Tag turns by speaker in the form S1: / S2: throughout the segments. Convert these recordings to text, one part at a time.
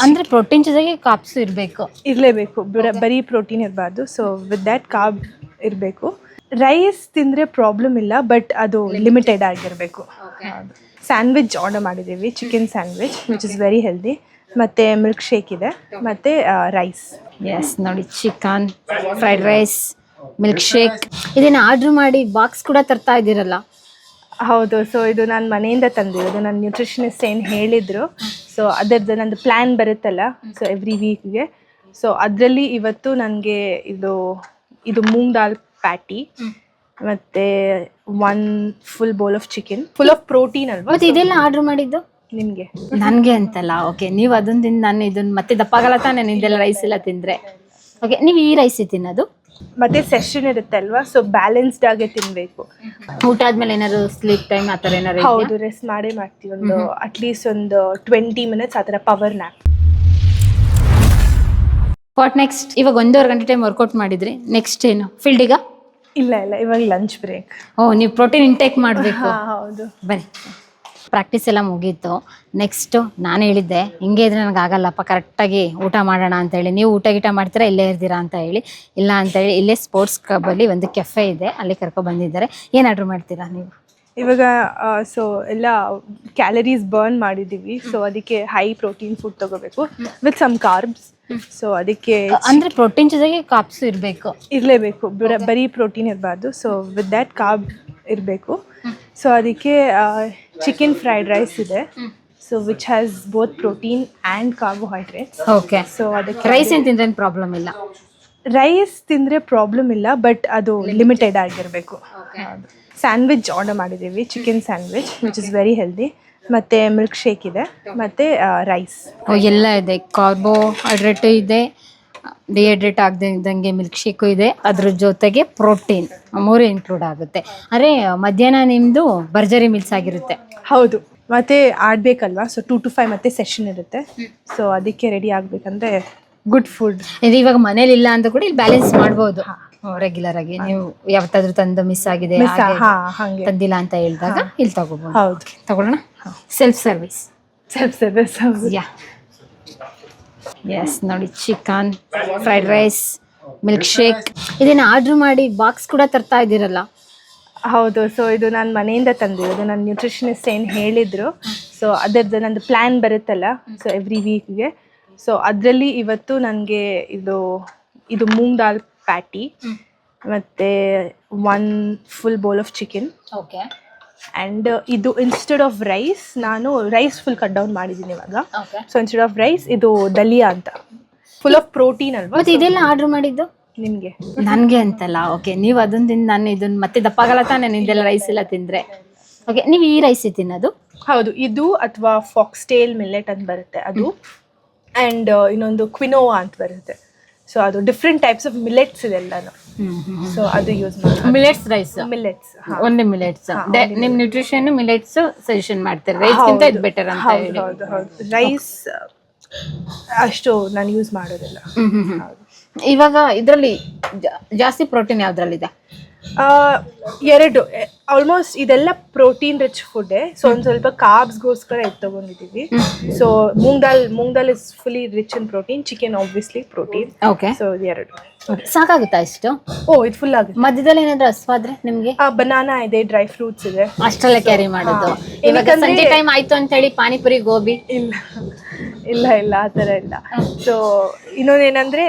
S1: ಅಂದ್ರೆ ಪ್ರೋಟೀನ್ ಜೊತೆಗೆ ಕಾಪ್ಸ್
S2: ಇರಲೇಬೇಕು, ಬರೀ ಪ್ರೋಟೀನ್ ಇರಬಾರ್ದು. ಸೊ ವಿತ್ ದ್ಯಾಟ್ ಕಾರ್ಬ್ ಇರಬೇಕು. ರೈಸ್ ತಿಂದರೆ ಪ್ರಾಬ್ಲಮ್ ಇಲ್ಲ, ಬಟ್ ಅದು ಲಿಮಿಟೆಡ್ ಆಗಿರಬೇಕು. ಸ್ಯಾಂಡ್ವಿಚ್ ಆರ್ಡರ್ ಮಾಡಿದ್ದೀವಿ, chicken sandwich which is very healthy. ಮತ್ತು ಮಿಲ್ಕ್ ಶೇಕ್ ಇದೆ, ಮತ್ತು ರೈಸ್.
S1: ಎಸ್ ನೋಡಿ, chicken fried rice, milkshake ಇದನ್ನ ಆರ್ಡ್ರ್ ಮಾಡಿ ಬಾಕ್ಸ್ ಕೂಡ ತರ್ತಾ ಇದ್ದೀರಲ್ಲ?
S2: ಹೌದು. ಸೊ ಇದು ನಾನು ಮನೆಯಿಂದ ತಂದಿರೋದು. ನನ್ನ ನ್ಯೂಟ್ರಿಷನಿಸ್ಟ್ ಏನು ಹೇಳಿದರು, ಸೊ ಅದರದ್ದು ನಂದು ಪ್ಲ್ಯಾನ್ ಬರುತ್ತಲ್ಲ, ಸೊ ಎವ್ರಿ ವೀಕ್ಗೆ. ಸೊ ಅದರಲ್ಲಿ ಇವತ್ತು ನನಗೆ ಇದು ಮೂಂಗ್ ದಾಲ್ ಪ್ಯಾಟಿ ಮತ್ತು 1 full bowl of chicken, full of protein ಅಲ್ವಾ.
S1: ಮತ್ತೆ ಇದೆಲ್ಲ ಆರ್ಡ್ರ್ ಮಾಡಿದ್ದು
S2: ನಿಮಗೆ?
S1: ನನಗೆ ಅಂತಲ್ಲ. ಓಕೆ, ನೀವು ಅದನ್ನ ತಿಂದು ನಾನು ಇದನ್ನ ಮತ್ತೆ ದಪ್ಪಾಗಲ್ಲ ತಾನೆ ನಿಂದೆಲ್ಲ ರೈಸ್ ಎಲ್ಲ ತಿಂದರೆ. ಓಕೆ, ನೀವು ಈ ರೈಸ್ ತಿನ್ನೋದು?
S2: ಮತ್ತೆ ಸೆಷನ್ ಇರುತ್ತೆ ಅಲ್ವಾ, ಸೊ ಬ್ಯಾಲೆನ್ಸ್ಡ್ ಆಗಿ ತಿನ್ನಬೇಕು.
S1: ಊಟ ಆದ್ಮೇಲೆ ಏನಾದ್ರು ಸ್ಲೀಪ್ ಟೈಮ್ ಆ ಥರ ಏನಾದ್ರು?
S2: ಹೌದು, ರೆಸ್ಟ್ ಮಾಡೇ ಮಾಡ್ತೀವಿ. ಅಟ್ಲೀಸ್ಟ್ ಒಂದು 20 ಮಿನಿಟ್ಸ್ ಆ ಥರ ಪವರ್ ನ್ಯಾಪ್.
S1: What next? ಇವಾಗ 1.5 ಗಂಟೆ ಟೈಮ್ ವರ್ಕೌಟ್ ಮಾಡಿದ್ರಿ, ನೆಕ್ಸ್ಟ್ ಏನು ಫೀಲ್ಡಿಗ?
S2: ಇಲ್ಲ, ಇವಾಗ ಲಂಚ್ ಬ್ರೇಕ್.
S1: ನೀವು ಪ್ರೋಟೀನ್ ಇಂಟೇಕ್ ಮಾಡಬೇಕು.
S2: ಹೌದು.
S1: ಬನ್ನಿ, ಪ್ರಾಕ್ಟೀಸ್ ಎಲ್ಲ ಮುಗೀತು. ನೆಕ್ಸ್ಟು ನಾನು ಹೇಳಿದ್ದೆ ಹಿಂಗೆ ಇದ್ರೆ ನನಗೆ ಆಗಲ್ಲಪ್ಪ, ಕರೆಕ್ಟಾಗಿ ಊಟ ಮಾಡೋಣ ಅಂತೇಳಿ. ನೀವು ಊಟ ಮಾಡ್ತೀರಾ, ಇಲ್ಲೇ ಇರ್ತೀರಾ ಅಂತ ಹೇಳಿ. ಇಲ್ಲ ಅಂತೇಳಿ ಇಲ್ಲೇ ಸ್ಪೋರ್ಟ್ಸ್ ಕ್ಲಬ್ಬಲ್ಲಿ ಒಂದು ಕೆಫೆ ಇದೆ, ಅಲ್ಲಿ ಕರ್ಕೊಬಂದಿದ್ದಾರೆ. ಏನು ಆರ್ಡ್ರ್ ಮಾಡ್ತೀರಾ ನೀವು
S2: ಇವಾಗ? ಸೊ ಎಲ್ಲ ಕ್ಯಾಲರೀಸ್ ಬರ್ನ್ ಮಾಡಿದ್ದೀವಿ, ಸೊ ಅದಕ್ಕೆ ಹೈ ಪ್ರೋಟೀನ್ ಫುಡ್ ತಗೋಬೇಕು ವಿತ್ ಸಮ್ ಕಾರ್ಬ್ಸ್. ಸೊ ಅದಕ್ಕೆ
S1: ಅಂದರೆ ಪ್ರೋಟೀನ್ ಜೊತೆಗೆ ಕಾಪ್ಸ್
S2: ಇರಲೇಬೇಕು, ಬರೀ ಪ್ರೋಟೀನ್ ಇರಬಾರ್ದು. ಸೊ ವಿತ್ ದ್ಯಾಟ್ ಕಾರ್ಬ್ ಇರಬೇಕು. ಸೊ ಅದಕ್ಕೆ ಚಿಕನ್ ಫ್ರೈಡ್ ರೈಸ್ ಇದೆ, so which has both protein and carbohydrates.
S1: Okay.
S2: So ಅದಕ್ಕೆ
S1: ರೈಸ್ ಏನು ತಿಂದ್ರೆ ಪ್ರಾಬ್ಲಮ್ ಇಲ್ಲ?
S2: ರೈಸ್ ತಿಂದರೆ ಪ್ರಾಬ್ಲಮ್ ಇಲ್ಲ, ಬಟ್ ಅದು ಲಿಮಿಟೆಡ್ ಆಗಿರಬೇಕು. ಸ್ಯಾಂಡ್ವಿಚ್ ಆರ್ಡರ್ ಮಾಡಿದ್ದೀವಿ, chicken sandwich which is very healthy. ಮತ್ತು ಮಿಲ್ಕ್ ಶೇಕ್ ಇದೆ, ಮತ್ತು ರೈಸ್.
S1: ಎಲ್ಲ ಇದೆ, ಕಾರ್ಬೋಹೈಡ್ರೇಟು ಇದೆ, ಡಿಹೈಡ್ರೇಟ್ ಆಗದಂಗೆ ಮಿಲ್ಕ್ ಶೇಕು ಇದೆ, ಅದ್ರ ಜೊತೆಗೆ ಪ್ರೋಟೀನ್ 3 ಇನ್ಕ್ಲೂಡ್ ಆಗುತ್ತೆ. ಅಂದರೆ ಮಧ್ಯಾಹ್ನ ನಿಮ್ಮದು ಭರ್ಜರಿ ಮಿಲ್ಸ್ ಆಗಿರುತ್ತೆ.
S2: ಹೌದು, ಮತ್ತು ಆಡಬೇಕಲ್ವಾ, ಸೊ 2 to 5 ಮತ್ತೆ ಸೆಷನ್ ಇರುತ್ತೆ. ಸೊ ಅದಕ್ಕೆ ರೆಡಿ ಆಗಬೇಕಂದ್ರೆ ಗುಡ್ ಫುಡ್
S1: ಇದು ಇವಾಗ ಮನೇಲಿ ಇಲ್ಲ ಅಂತ ಕೂಡ ಇಲ್ಲಿ ಬ್ಯಾಲೆನ್ಸ್ ಮಾಡ್ಬೋದು ರೆಗ್ಯುಲರ್ ಆಗಿ. ನೀವು ಯಾವತ್ತಾದ್ರೂ ತಂದು ಮಿಸ್ ಆಗಿದೆ, ತಂದಿಲ್ಲ ಅಂತ ಹೇಳಿದಾಗ ಇಲ್ಲಿ ತಗೋಬಹುದು.
S2: ಹೌದು,
S1: ತಗೊಳ್ಳೋಣ. Self service. ಯಾ, ಎಸ್ ನೋಡಿ, chicken fried rice, milkshake ಇದನ್ನ ಆರ್ಡ್ರ್ ಮಾಡಿ ಬಾಕ್ಸ್ ಕೂಡ ತರ್ತಾ ಇದ್ದೀರಲ್ಲ?
S2: ಹೌದು. ಸೊ ಇದು ನಾನು ಮನೆಯಿಂದ ತಂದಿರೋದು. ನನ್ನ ನ್ಯೂಟ್ರಿಷನಿಸ್ಟ್ ಏನು ಹೇಳಿದರು, ಸೊ ಅದರದ್ದು ನಂದು ಪ್ಲ್ಯಾನ್ ಬರುತ್ತಲ್ಲ, ಸೊ ಎವ್ರಿ ವೀಕ್ಗೆ. ಸೊ ಅದರಲ್ಲಿ ಇವತ್ತು ನನಗೆ ಇದು ಮೂಂಗ್ ದಾಲ್ ಪ್ಯಾಟಿ ಮತ್ತು 1 full bowl of chicken.
S1: Okay.
S2: And ಇದು ಇನ್ಸ್ಟೆಡ್ ಆಫ್ ರೈಸ್, ನಾನು ರೈಸ್ ಫುಲ್ ಕಟ್ ಡೌನ್ ಮಾಡಿದ್ದೀನಿ ಇವಾಗ. ಸೊ ಇನ್ಸ್ಟೆಡ್ ಆಫ್ ರೈಸ್ ಇದು ದಲಿಯಾ ಅಂತ, ಫುಲ್ ಆಫ್ ಪ್ರೋಟೀನ್ ಅಲ್ವಾ.
S1: ಮತ್ತೆ ಇದೆಲ್ಲ ಆರ್ಡ್ರ್ ಮಾಡಿದ್ದು
S2: ನಿಮಗೆ?
S1: ನನಗೆ ಅಂತಲ್ಲ. ಓಕೆ, ನೀವು ಅದನ್ನ ತಿಂದು ನಾನು ಇದನ್ನ ಮತ್ತೆ ದಪ್ಪಾಗಲ್ಲ ತಾನೆ ನಿಂದೆಲ್ಲ ರೈಸ್ ಎಲ್ಲ ತಿಂದರೆ. ಓಕೆ, ನೀವು ಈ ರೈಸ್ ತಿನ್ನೋದು?
S2: ಹೌದು, ಇದು ಅಥವಾ ಫಾಕ್ಸ್ಟೇಲ್ ಮಿಲ್ಲೆಟ್ ಅಂತ ಬರುತ್ತೆ ಅದು, ಆ್ಯಂಡ್ ಇನ್ನೊಂದು ಕ್ವಿನೋವಾ ಅಂತ ಬರುತ್ತೆ. ಸೊ ಅದು ಡಿಫ್ರೆಂಟ್ ಟೈಪ್ಸ್ ಆಫ್ ಮಿಲೆಟ್ಸ್ ಇದೆ ಎಲ್ಲಾನು. ಸೊ ಅದು ಯೂಸ್ ಮಾಡಿ
S1: millets rice.
S2: Millets
S1: only millets. ನಿಮ್ಮ ನ್ಯೂಟ್ರಿಷನ್ ಮಿಲೆಟ್ಸ್ ಸಜೆಷನ್ ಮಾಡ್ತಾರೆ, ರೈಸ್ ಗಿಂತ ಇದು ಬೆಟರ್ ಅಂತ ಹೇಳಿ.
S2: ಹೌದು. ರೈಸ್ ಅಷ್ಟು ನಾನು ಯೂಸ್ ಮಾಡೋದಿಲ್ಲ.
S1: ಇವಾಗ ಇದರಲ್ಲಿ ಜಾಸ್ತಿ ಪ್ರೋಟೀನ್ ಯಾವ್ದ್ರಲ್ಲಿದೆ?
S2: 2 ಆಲ್ಮೋಸ್ಟ್ ಇದೆಲ್ಲ ಪ್ರೋಟೀನ್ ರಿಚ್ ಫುಡ್ಡೇ. ಸೊ ಒಂದು ಸ್ವಲ್ಪ ಕಾರ್ಬ್ಸ್ಗೋಸ್ಕರ ಇದು ತೊಗೊಂಡಿದ್ದೀವಿ. So moong dal is fully rich in protein, chicken obviously protein.
S1: Okay.
S2: So 2
S1: ಸಾಕಾಗುತ್ತಾ ಇಷ್ಟು?
S2: ಇದು ಫುಲ್ ಆಗುತ್ತೆ.
S1: ಮಧ್ಯದಲ್ಲಿ ಏನಾದ್ರು ಹಸ್ವಾದ್ರೆ ನಿಮ್ಗೆ?
S2: ಬನಾನಾ ಇದೆ, ಡ್ರೈ ಫ್ರೂಟ್ಸ್ ಇದೆ,
S1: ಅಷ್ಟೆಲ್ಲ ಕ್ಯಾರಿ ಮಾಡೋದು. ಇವಾಗ ಸಂಜೆ ಟೈಮ್ ಆಯ್ತು ಅಂತ ಹೇಳಿ ಪಾನಿಪುರಿ, ಗೋಬಿ
S2: ಇಲ್ಲ ಆ ಥರ ಇಲ್ಲ. ಸೊ ಇನ್ನೊಂದೇನೆಂದರೆ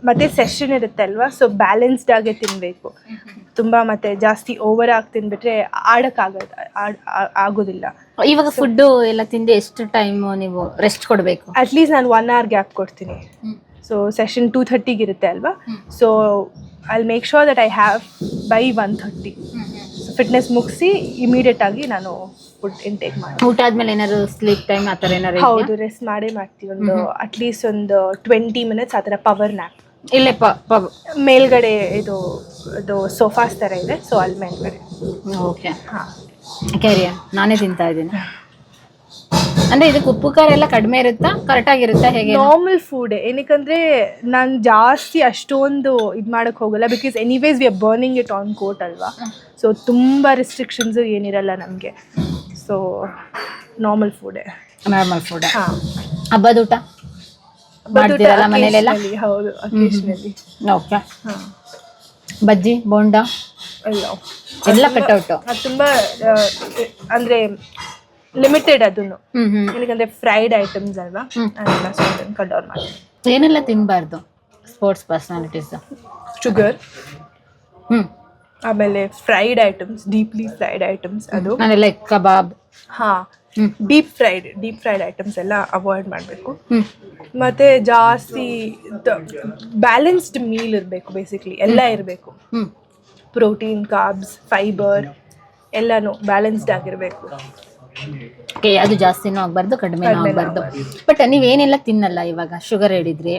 S2: ಮತ್ತೆ ಸೆಷನ್ ಇರುತ್ತೆ ಅಲ್ವಾ, ಸೊ ಬ್ಯಾಲೆನ್ಸ್ಡ್ ಆಗಿ ತಿನ್ನಬೇಕು. ತುಂಬ ಮತ್ತೆ ಜಾಸ್ತಿ ಓವರ್ ಆಗಿ ತಿಂದ್ಬಿಟ್ರೆ ಆಗೋದಿಲ್ಲ.
S1: ಇವಾಗ ಫುಡ್ಡು ಎಲ್ಲ ತಿಂದು ಎಷ್ಟು ಟೈಮ್ ನೀವು ರೆಸ್ಟ್ ಕೊಡಬೇಕು?
S2: ಅಟ್ಲೀಸ್ಟ್ ನಾನು 1 hour ಗ್ಯಾಪ್ ಕೊಡ್ತೀನಿ. ಸೊ ಸೆಷನ್ 2:30 ಇರುತ್ತೆ ಅಲ್ವಾ, so I make sure that I have by 1:30. So fitness ಮುಗಿಸಿ ಇಮಿಡಿಯೇಟ್ ಆಗಿ ನಾನು ಫುಡ್ ಇಂಟೇಕ್ ಮಾಡಿ.
S1: ಊಟ ಆದ್ಮೇಲೆ ಏನಾದ್ರು ಸ್ಲೀಪ್ ಟೈಮ್ ಆ ಥರ ಏನಾದ್ರು?
S2: ಹೌದು, ರೆಸ್ಟ್ ಮಾಡೇ ಮಾಡ್ತೀವಿ. ಅಟ್ಲೀಸ್ಟ್ ಒಂದು 20 ಮಿನಿಟ್ಸ್ ಆ ಥರ ಪವರ್ ನ್ಯಾಪ್.
S1: ಇಲ್ಲೇ
S2: ಮೇಲ್ಗಡೆ ಇದು ಸೋಫಾಸ್ ಥರ ಇದೆ, ಸೊ ಅಲ್ಲಿ ಮೇಲ್ಗಡೆ.
S1: ಓಕೆ. ಕ್ಯಾರಿಯರ್ ನಾನೇ ತಿಂತಾ ಇದ್ದೀನಿ. ಅಂದ್ರೆ ಇದಕ್ಕೆ ಉಪ್ಪು ಖಾರ ಎಲ್ಲ ಕಡಿಮೆ ಇರುತ್ತಾ, ಕರೆಕ್ಟ್ ಆಗಿರುತ್ತಾ, ಹೇಗೆ?
S2: Normal food. ಏನಕ್ಕಂದ್ರೆ ನಾನು ಜಾಸ್ತಿ ಅಷ್ಟೊಂದು ಇದು ಮಾಡಕ್ಕೆ ಹೋಗಲ್ಲ, because anyways we are burning it on court ಅಲ್ವಾ. ಸೊ ತುಂಬ ರೆಸ್ಟ್ರಿಕ್ಷನ್ಸು ಏನಿರಲ್ಲ ನಮಗೆ. So normal food.
S1: Normal food. ಹಬ್ಬದ ಊಟ ಮಾಡ್ತೀರಲ್ಲ ಮನೇಲೆಲ್ಲ?
S2: ಹೌದು, ಅಕೇಶನಲಿ.
S1: ಓಕೆ. ಬಜ್ಜಿ ಬೋಂಡ
S2: ಅಯ್ಯೋ,
S1: ಎಲ್ಲ ಕಟ್ಔಟು.
S2: ಅದು ತುಂಬ ಅಂದರೆ ಲಿಮಿಟೆಡ್ ಅದನ್ನು. ಏನಕ್ಕಂದರೆ ಫ್ರೈಡ್ ಐಟಮ್ಸ್ ಅಲ್ವಾ, ಅದೆಲ್ಲ ಸ್ವಲ್ಪ ಕಟ್ ಡೌನ್ ಮಾಡಿ.
S1: ಏನೆಲ್ಲ ತಿನ್ನಬಾರ್ದು ಸ್ಪೋರ್ಟ್ಸ್ ಪರ್ಸನಾಲಿಟೀಸ್?
S2: ಶುಗರ್, ಆಮೇಲೆ fried items, deeply fried items, ಅದು
S1: ನಾನೆಲ್ಲ ಕಬಾಬ್,
S2: ಡೀಪ್ ಫ್ರೈಡ್ ಐಟಮ್ಸ್ ಎಲ್ಲ ಅವಾಯ್ಡ್ ಮಾಡಬೇಕು. ಮತ್ತೆ ಜಾಸ್ತಿ ಬ್ಯಾಲೆನ್ಸ್ಡ್ ಮೀಲ್ ಇರಬೇಕು, ಬೇಸಿಕ್ಲಿ ಎಲ್ಲ ಇರಬೇಕು. ಪ್ರೋಟೀನ್, ಕಾರ್ಬ್ಸ್, ಫೈಬರ್ ಎಲ್ಲನೂ ಬ್ಯಾಲೆನ್ಸ್ಡ್ ಆಗಿರಬೇಕು.
S1: ಅದು ಜಾಸ್ತಿನೂ ಆಗಬಾರ್ದು, ಕಡಿಮೆನೂ ಆಗಬಾರ್ದು. ಬಟ್ ನೀವೇನೆಲ್ಲ ತಿನ್ನಲ್ಲ ಇವಾಗ? ಶುಗರ್ ಹೇಳಿದ್ರಿ,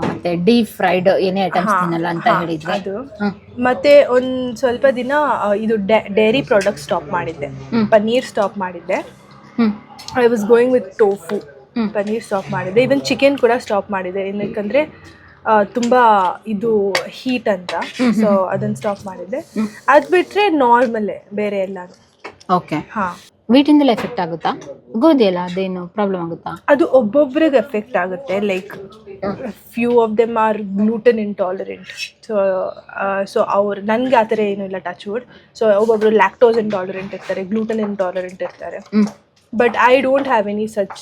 S1: ಮತ್ತೆ ಡೀಪ್ ಫ್ರೈಡ್ ಏನೇ ಐಟಮ್ಸ್ ತಿನ್ನಲ್ಲ ಅಂತ ಹೇಳಿದ್ರಿ.
S2: ಅದು ಮತ್ತೆ ಒಂದು ಸ್ವಲ್ಪ ದಿನ ಇದು ಡೈರಿ ಪ್ರಾಡಕ್ಟ್ ಸ್ಟಾಪ್ ಮಾಡಿದ್ದೆ, ಪನ್ನೀರ್ ಸ್ಟಾಪ್ ಮಾಡಿದ್ದೆ. I was going with tofu, paneer stop ಮಾಡಿದ್ದೆ. ಈವನ್ ಚಿಕನ್ ಕೂಡ ಸ್ಟಾಪ್ ಮಾಡಿದ್ದೆ, ಏನಕ್ಕಂದರೆ ತುಂಬ ಇದು ಹೀಟ್ ಅಂತ. ಸೊ ಅದನ್ನು ಸ್ಟಾಪ್ ಮಾಡಿದ್ದೆ. ಅದು ಬಿಟ್ಟರೆ ನಾರ್ಮಲ್ಲೇ ಬೇರೆ ಎಲ್ಲಾನು.
S1: ಓಕೆ. ವೀಟಿಂದೆಲ್ಲ ಎಫೆಕ್ಟ್ ಆಗುತ್ತಾ? ಗೋಧಿ ಅಲ್ಲ, ಅದೇನು ಪ್ರಾಬ್ಲಮ್ ಆಗುತ್ತಾ?
S2: ಅದು ಒಬ್ಬೊಬ್ರಿಗೆ ಎಫೆಕ್ಟ್ ಆಗುತ್ತೆ. Like few of them are gluten intolerant. So ಅವ್ರು, ನನಗೆ ಆ ಥರ ಏನೂ ಇಲ್ಲ, ಟಚ್ ವುಡ್. ಸೊ ಒಬ್ಬೊಬ್ರು ಲ್ಯಾಕ್ಟೋಸ್ ಇಂಟಾಲರೆಂಟ್ ಇರ್ತಾರೆ, ಗ್ಲೂಟನ್ ಇಂಟಾಲರೆಂಟ್ ಇರ್ತಾರೆ. But I don't have any such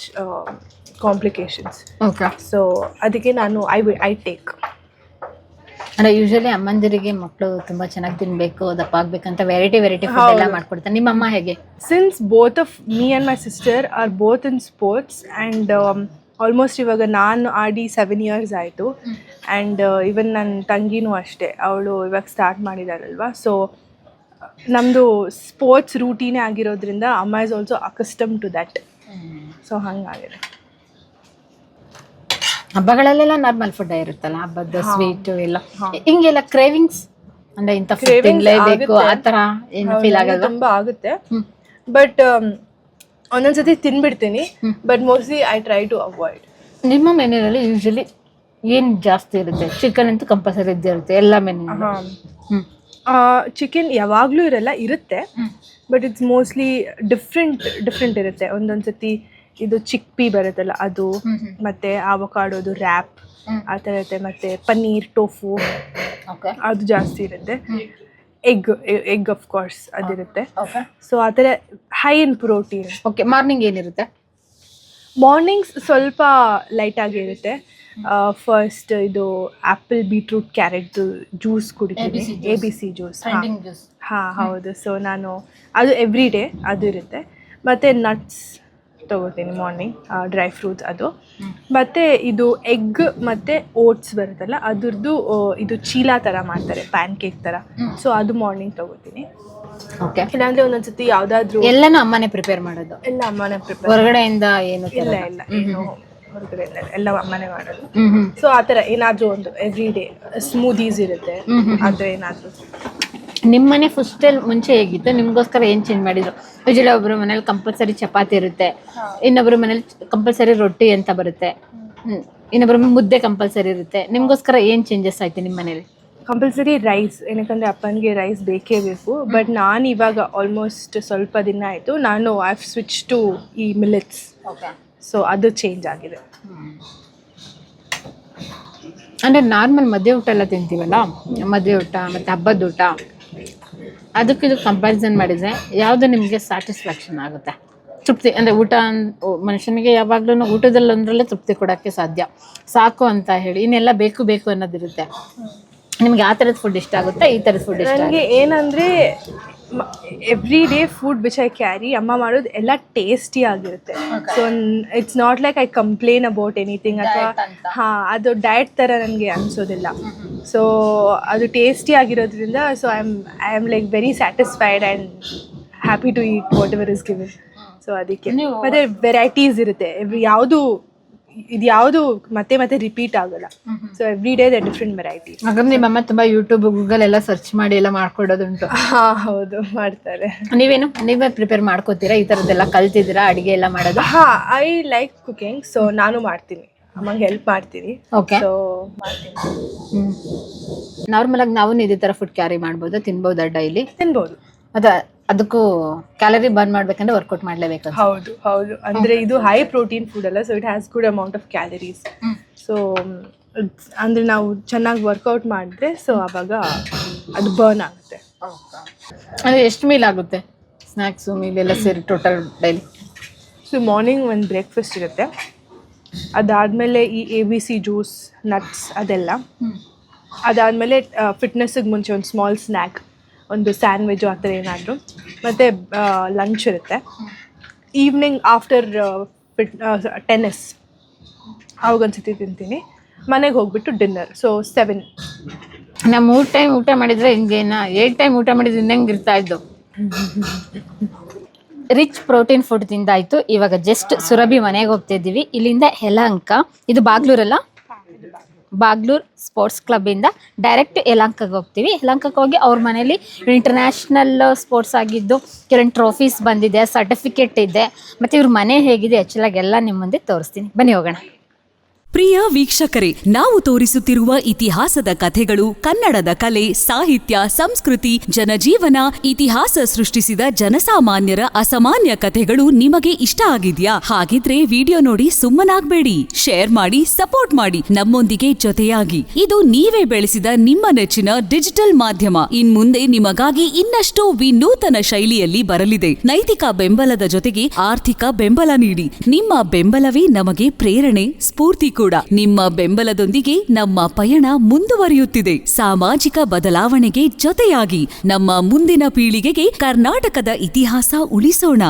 S2: complications.
S1: Okay.
S2: So ಅದಕ್ಕೆ ನಾನು ಐ ಟೇಕ್.
S1: ಅಂದರೆ ಯೂಶಲಿ ಅಮ್ಮಂದಿರಿಗೆ ಮಕ್ಕಳು ತುಂಬ ಚೆನ್ನಾಗಿ ತಿನ್ನಬೇಕು, ದಪ್ಪ ಆಗಬೇಕಂತ ವೆರೈಟಿ ಫುಡ್ ಎಲ್ಲ ಮಾಡ್ಕೊಡ್ತಾರೆ. ನಿಮ್ಮ ಅಮ್ಮ ಹೇಗೆ?
S2: Since both of me and my sister are both in sports and almost ಇವಾಗ ನಾನು ಆಡಿ 7 years ಆಯಿತು. ಆ್ಯಂಡ್ ಈವನ್ ನನ್ನ ತಂಗಿನೂ ಅಷ್ಟೇ, ಅವಳು ಇವಾಗ ಸ್ಟಾರ್ಟ್ ಮಾಡಿದಾಳಲ್ವ. ಸೊ ನಮ್ಮದು ಸ್ಪೋರ್ಟ್ಸ್ ರೂಟೀನೇ ಆಗಿರೋದ್ರಿಂದ ಅಮ್ಮ is also accustomed to that. So ಹಂಗಾಗಿದೆ.
S1: ಹಬ್ಬಗಳಲ್ಲೆಲ್ಲ ನಾರ್ಮಲ್ ಫುಡ್ ಇರುತ್ತಲ್ಲ, ಹಬ್ಬದ ಸ್ವೀಟ್ ಎಲ್ಲ, ಹಿಂಗೆಲ್ಲ ಕ್ರೇವಿಂಗ್ಸ್ ಅಂದ್ರೆ ಇಂಥ ಫುಡ್ ತಿನ್ನಲೇಬೇಕು ಆ ಥರ ಏನು ಫೀಲ್ ಆಗಲ್ಲ?
S2: ತುಂಬ ಆಗುತ್ತೆ, ಬಟ್ ಒಂದೊಂದ್ಸತಿ ತಿನ್ಬಿಡ್ತೀನಿ. But mostly I try to avoid.
S1: ನಿಮ್ಮ ಮೆನ್ಯೂನಲ್ಲಿ ಯೂಶಲಿ ಏನು ಜಾಸ್ತಿ ಇರುತ್ತೆ? ಚಿಕನ್ ಅಂತೂ ಕಂಪಲ್ಸರಿ ಇದ್ದೇ ಇರುತ್ತೆ ಎಲ್ಲ ಮೆನ್ಯೂ.
S2: ಚಿಕನ್ ಯಾವಾಗಲೂ ಇರುತ್ತೆ, ಬಟ್ ಇಟ್ಸ್ ಮೋಸ್ಟ್ಲಿ ಡಿಫ್ರೆಂಟ್ ಇರುತ್ತೆ. ಒಂದೊಂದ್ಸತಿ ಇದು ಚಿಕ್ ಪೀ ಬರುತ್ತಲ್ಲ ಅದು, ಮತ್ತೆ ಆವಕಾಡೋದು ರ್ಯಾಪ್ ಆ ಥರ ಇರುತ್ತೆ. ಮತ್ತು ಪನ್ನೀರ್, ಟೋಫು ಅದು ಜಾಸ್ತಿ ಇರುತ್ತೆ. ಎಗ್ ಆಫ್ ಕೋರ್ಸ್ ಅದಿರುತ್ತೆ. ಸೊ ಆ ಥರ high in protein.
S1: Okay. Morning ಏನಿರುತ್ತೆ?
S2: ಮಾರ್ನಿಂಗ್ಸ್ ಸ್ವಲ್ಪ ಲೈಟಾಗಿ ಇರುತ್ತೆ. ಫಸ್ಟ್ ಇದು ಆ್ಯಪಲ್, ಬೀಟ್ರೂಟ್, ಕ್ಯಾರೆಟ್ದು ಜ್ಯೂಸ್ ಕುಡಿತೀನಿ, ABC ಜ್ಯೂಸ್. ಹೌದು. ಸೊ ನಾನು ಅದು ಎವ್ರಿ ಡೇ ಅದು ಇರುತ್ತೆ. ಮತ್ತು ನಟ್ಸ್ ತೊಗೋತೀನಿ ಮಾರ್ನಿಂಗ್, ಡ್ರೈ ಫ್ರೂಟ್ಸ್ ಅದು. ಮತ್ತು ಇದು ಎಗ್ ಮತ್ತು ಓಟ್ಸ್ ಬರುತ್ತಲ್ಲ ಅದ್ರದ್ದು ಇದು ಚೀಲ ಥರ ಮಾಡ್ತಾರೆ, ಪ್ಯಾನ್ ಕೇಕ್ ಥರ. ಸೊ ಅದು ಮಾರ್ನಿಂಗ್ ತೊಗೋತೀನಿ.
S1: ಓಕೆ.
S2: ಇಲ್ಲಾಂದರೆ ಒಂದೊಂದ್ಸತಿ ಯಾವುದಾದ್ರೂ
S1: ಎಲ್ಲನೂ ಅಮ್ಮನೇ ಪ್ರಿಪೇರ್ ಮಾಡೋದು?
S2: ಎಲ್ಲ ಅಮ್ಮನೇ ಪ್ರಿಪೇರ್.
S1: ಹೊರಗಡೆಯಿಂದ ಏನು?
S2: ಇಲ್ಲ ಏನು ಹೊರಗಡೆ ಎಲ್ಲ ಅಮ್ಮನೇ ಮಾಡೋದು. ಸೊ ಆ ಥರ ಏನಾದರೂ ಒಂದು ಎವ್ರಿ ಡೇ ಸ್ಮೂದೀಸ್ ಇರುತ್ತೆ, ಆ ಥರ ಏನಾದರೂ.
S1: ನಿಮ್ಮನೆ ಫುಡ್ ಸ್ಟೈಲ್ ಮುಂಚೆ ಹೇಗಿತ್ತು? ನಿಮಗೋಸ್ಕರ ಏನು ಚೇಂಜ್ ಮಾಡಿದ್ರು? ಯೂಶಲಿ ಒಬ್ಬರು ಮನೇಲಿ ಕಂಪಲ್ಸರಿ ಚಪಾತಿ ಇರುತ್ತೆ, ಇನ್ನೊಬ್ಬರು ಮನೇಲಿ ಕಂಪಲ್ಸರಿ ರೊಟ್ಟಿ ಅಂತ ಬರುತ್ತೆ, ಇನ್ನೊಬ್ಬರು ಮುದ್ದೆ ಕಂಪಲ್ಸರಿ ಇರುತ್ತೆ. ನಿಮಗೋಸ್ಕರ ಏನು ಚೇಂಜಸ್ ಆಯ್ತು ನಿಮ್ಮ ಮನೇಲಿ?
S2: ಕಂಪಲ್ಸರಿ ರೈಸ್, ಏನಕ್ಕಂದರೆ ಅಪ್ಪನಿಗೆ ರೈಸ್ ಬೇಕೇ ಬೇಕು. ಬಟ್ ನಾನು ಇವಾಗ ಆಲ್ಮೋಸ್ಟ್ ಸ್ವಲ್ಪ ದಿನ ಆಯಿತು, ನಾನು ಐ ಹ್ಯಾವ್ ಸ್ವಿಚ್ ಟು ಈ ಮಿಲೆಟ್ಸ್. ಸೊ ಅದು ಚೇಂಜ್ ಆಗಿದೆ.
S1: ಅಂದರೆ ನಾರ್ಮಲ್ ಮದುವೆ ಊಟ ಎಲ್ಲ ತಿಂತೀವಲ್ಲ, ಮದುವೆ ಊಟ ಮತ್ತು ಹಬ್ಬದ ಊಟ, ಅದಕ್ಕಿದು ಕಂಪ್ಯಾರಿಸನ್ ಮಾಡಿದರೆ ಯಾವುದು ನಿಮಗೆ ಸ್ಯಾಟಿಸ್ಫ್ಯಾಕ್ಷನ್ ಆಗುತ್ತೆ? ತೃಪ್ತಿ ಅಂದರೆ ಊಟ ಮನುಷ್ಯನಿಗೆ ಯಾವಾಗಲೂ ಊಟದಲ್ಲಿ ಒಂದರಲ್ಲೇ ತೃಪ್ತಿ ಕೊಡೋಕ್ಕೆ ಸಾಧ್ಯ, ಸಾಕು ಅಂತ ಹೇಳಿ. ಇನ್ನೆಲ್ಲ ಬೇಕು ಅನ್ನೋದಿರುತ್ತೆ. ನಿಮ್ಗೆ ಆ ಥರದ ಫುಡ್ ಇಷ್ಟ ಆಗುತ್ತೆ, ಈ ಥರದ ಫುಡ್ ಇಷ್ಟ?
S2: ನನಗೆ ಏನಂದರೆ every day food which I carry, ಅಮ್ಮ ಮಾಡೋದು ಎಲ್ಲ ಟೇಸ್ಟಿ ಆಗಿರುತ್ತೆ. So it's not like I complain about anything ಅಥವಾ ಅದು ಡಯಟ್ ಥರ ನನಗೆ ಅನಿಸೋದಿಲ್ಲ. ಸೊ ಅದು ಟೇಸ್ಟಿ ಆಗಿರೋದ್ರಿಂದ so I am like very satisfied and happy to eat whatever is given. So ಅದಕ್ಕೆ ಮತ್ತು ವೆರೈಟೀಸ್ ಇರುತ್ತೆ, ಯಾವುದು ಮತ್ತೆ ರಿಪೀಟ್ ಆಗಲ್ಲ. So every day the different varieties.
S1: ಹಾಗಾದ್ರೆ ನಿಮ್ಮಮ್ಮ ತುಂಬ ಯೂಟ್ಯೂಬ್, ಗೂಗಲ್ ಎಲ್ಲ ಸರ್ಚ್ ಮಾಡಿ ಎಲ್ಲ ಮಾಡ್ಕೊಡೋದುಂಟು?
S2: ಹೌದು, ಮಾಡ್ತಾರೆ.
S1: ನೀವೇ ಪ್ರಿಪೇರ್ ಮಾಡ್ಕೋತೀರಾ? ಈ ಥರದ್ದೆಲ್ಲ ಕಲ್ತಿದ್ದೀರಾ ಅಡುಗೆ ಎಲ್ಲ ಮಾಡೋದು?
S2: I like cooking. ಸೊ ನಾನು ಮಾಡ್ತೀನಿ, ಅಮ್ಮಂಗೆ ಹೆಲ್ಪ್ ಮಾಡ್ತೀನಿ.
S1: ಓಕೆ.
S2: ಸೊ ಮಾಡ್ತೀನಿ.
S1: ನಾರ್ಮಲ್ ಆಗಿ ನಾವು ಇದೇ ಥರ ಫುಡ್ ಕ್ಯಾರಿ ಮಾಡ್ಬೋದು, ತಿನ್ಬೋದಾ ಡೈಲಿ?
S2: ತಿನ್ಬೋದು.
S1: ಅಥವಾ ಅದಕ್ಕೂ ಕ್ಯಾಲರಿ ಬರ್ನ್ ಮಾಡ್ಬೇಕಂದ್ರೆ ವರ್ಕೌಟ್ ಮಾಡ್ಲೇಬೇಕು.
S2: ಹೌದು ಹೌದು, ಅಂದ್ರೆ ಇದು ಹೈ ಪ್ರೋಟೀನ್ ಫುಡ್ ಅಲ್ಲ, so it has good amount of calories. So ಅಂದ್ರೆ ನಾವು ಚೆನ್ನಾಗಿ ವರ್ಕೌಟ್ ಮಾಡಿದ್ರೆ ಸೊ ಅವಾಗ ಅದು ಬರ್ನ್ ಆಗುತ್ತೆ.
S1: ಅಂದ್ರೆ ಎಷ್ಟು ಮೀಲ್ ಆಗುತ್ತೆ ಸ್ನ್ಯಾಕ್ಸು ಮೀಲ್ ಎಲ್ಲ ಸೇರಿ ಟೋಟಲ್ ಡೈಲಿ?
S2: ಸೊ ಮಾರ್ನಿಂಗ್ ಒಂದು ಬ್ರೇಕ್ಫಾಸ್ಟ್ ಇರುತ್ತೆ, ಅದಾದಮೇಲೆ ಈ ABC ಜ್ಯೂಸ್, ನಟ್ಸ್ ಅದೆಲ್ಲ. ಅದಾದಮೇಲೆ ಫಿಟ್ನೆಸ್ಸಿಗೆ ಮುಂಚೆ ಒಂದು ಸ್ಮಾಲ್ ಸ್ನ್ಯಾಕ್, ಒಂದು ಸ್ಯಾಂಡ್ವಿಚು ಆ ಥರ ಏನಾದರೂ. ಮತ್ತು ಲಂಚ್ ಇರುತ್ತೆ. ಈವ್ನಿಂಗ್ ಆಫ್ಟರ್ ಟೆನ್ನಿಸ್ ಅವಾಗೊಂದ್ಸತಿ ತಿಂತೀನಿ. ಮನೆಗೆ ಹೋಗ್ಬಿಟ್ಟು ಡಿನ್ನರ್. ಸೊ 7.
S1: ನಾವು 3 ಟೈಮ್ ಊಟ ಮಾಡಿದರೆ ಹಿಂಗೇನ 8 ಟೈಮ್ ಊಟ ಮಾಡಿದ್ರೆ ಇನ್ನಂಗೆ ಇರ್ತಾ ಇದ್ದು. ರಿಚ್ ಪ್ರೋಟೀನ್ ಫುಡ್ ತಿಂದಾಯಿತು. ಇವಾಗ ಜಸ್ಟ್ ಸುರಭಿ ಮನೆಗೆ ಹೋಗ್ತಿದ್ದೀವಿ. ಇಲ್ಲಿಂದ ಯಲಹಂಕ, ಇದು ಬಾಗ್ಲೂರಲ್ಲ, ಬಾಗ್ಲೂರು ಸ್ಪೋರ್ಟ್ಸ್ ಕ್ಲಬ್ಬಿಂದ ಡೈರೆಕ್ಟ್ ಯಲಹಂಕಕ್ಕೆ ಹೋಗ್ತೀವಿ. ಯಲಹಂಕಕ್ಕೆ ಹೋಗಿ ಅವ್ರ ಮನೇಲಿ ಇಂಟರ್ನ್ಯಾಷನಲ್ ಸ್ಪೋರ್ಟ್ಸ್ ಆಗಿದ್ದು ಕೆಲವೊಂದು ಟ್ರೋಫೀಸ್ ಬಂದಿದೆ, ಸರ್ಟಿಫಿಕೇಟ್ ಇದೆ, ಮತ್ತು ಇವ್ರ ಮನೆ ಹೇಗಿದೆ ಆ್ಯಕ್ಚುಲಾಗಿ ಎಲ್ಲ ನಿಮ್ಮ ಮುಂದೆ ತೋರಿಸ್ತೀನಿ. ಬನ್ನಿ ಹೋಗೋಣ.
S3: ಪ್ರಿಯ ವೀಕ್ಷಕರೇ, ನಾವು ತೋರಿಸುತ್ತಿರುವ ಇತಿಹಾಸದ ಕಥೆಗಳು ಕನ್ನಡದ ಕಲೆ, ಸಾಹಿತ್ಯ, ಸಂಸ್ಕೃತಿ, ಜನಜೀವನ, ಇತಿಹಾಸ ಸೃಷ್ಟಿಸಿದ ಜನಸಾಮಾನ್ಯರ ಅಸಾಮಾನ್ಯ ಕಥೆಗಳು ನಿಮಗೆ ಇಷ್ಟ ಆಗಿದ್ಯಾ? ಹಾಗಿದ್ರೆ ವಿಡಿಯೋ ನೋಡಿ ಸುಮ್ಮನಾಗ್ಬೇಡಿ, ಶೇರ್ ಮಾಡಿ, ಸಪೋರ್ಟ್ ಮಾಡಿ, ನಮ್ಮೊಂದಿಗೆ ಜೊತೆಯಾಗಿ. ಇದು ನೀವೇ ಬೆಳೆಸಿದ ನಿಮ್ಮ ನೆಚ್ಚಿನ ಡಿಜಿಟಲ್ ಮಾಧ್ಯಮ. ಇನ್ಮುಂದೆ ನಿಮಗಾಗಿ ಇನ್ನಷ್ಟು ವಿನೂತನ ಶೈಲಿಯಲ್ಲಿ ಬರಲಿದೆ. ನೈತಿಕ ಬೆಂಬಲದ ಜೊತೆಗೆ ಆರ್ಥಿಕ ಬೆಂಬಲ ನೀಡಿ. ನಿಮ್ಮ ಬೆಂಬಲವೇ ನಮಗೆ ಪ್ರೇರಣೆ, ಸ್ಫೂರ್ತಿ ಕೂಡ. ನಿಮ್ಮ ಬೆಂಬಲದೊಂದಿಗೆ ನಮ್ಮ ಪಯಣ ಮುಂದುವರಿಯುತ್ತಿದೆ. ಸಾಮಾಜಿಕ ಬದಲಾವಣೆಗೆ ಜೊತೆಯಾಗಿ ನಮ್ಮ ಮುಂದಿನ ಪೀಳಿಗೆಗೆ ಕರ್ನಾಟಕದ ಇತಿಹಾಸ ಉಳಿಸೋಣ.